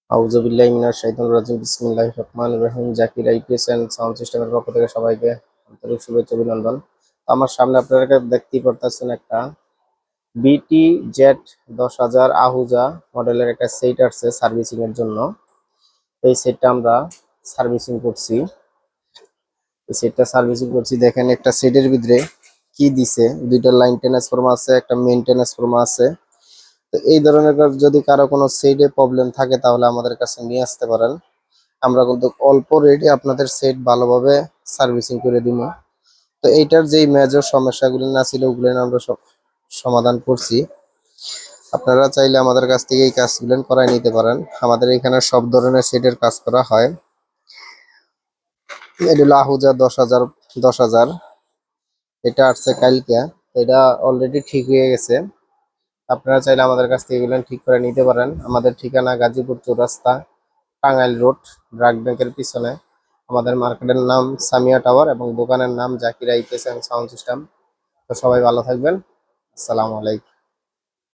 আউযুবিল্লাহি মিনাশ শাইতানির রাজিম বিসমিল্লাহির রহমানির রহিম। জাকির আইপিএস এন্ড সাউন্ড সিস্টেমের পক্ষ থেকে সবাইকে আন্তরিক শুভেচ্ছা অভিনন্দন। আমার সামনে আপনারা দেখতেই পারতেছেন একটা বিটি জেড 10,000 আহুজা মডেলের একটা সেট আসছে সার্ভিসিং এর জন্য। এই সেটটা আমরা সার্ভিসিং করছি। দেখেন একটা সেটের ভিতরে কি দিছে, দুইটা লাইন ট্রান্সফরমার আছে, একটা মেইন ট্রান্সফরমার আছে। তো এই ধরনের যদি কারো কোনো সেটে প্রবলেম থাকে তাহলে আমাদের কাছে নিয়ে আসতে পারেন। আমরা কিন্তু অল্প রেটে আপনাদের সেট ভালোভাবে সার্ভিসিং করে দিব। তো এইটার যেই মেজর সমস্যাগুলি না ছিল ওগুলো আমরা সব সমাধান করছি। আপনারা চাইলে আমাদের কাছ থেকে এই কাজগুলো করাই নিতে পারেন। আমাদের এখানে সব ধরনের সেটের কাজ করা হয়। এটা হলো আহুজা 10,000 এটা আসছে কালকে। এটা অলরেডি ঠিক হয়ে গেছে। আপনারা চাইলে আমাদের কাছ থেকে এগুলো ঠিক করে নিতে পারেন। আমাদের ঠিকানা গাজীপুর চৌরাস্তা, টাঙ্গাইল রোড, ব্রাক ব্যাংকের পিছনে। আমাদের মার্কেটের নাম সামিয়া টাওয়ার এবং দোকানের নাম Zakir IPS and sound system. তো সবাই ভালো থাকবেন। আসসালামু আলাইকুম।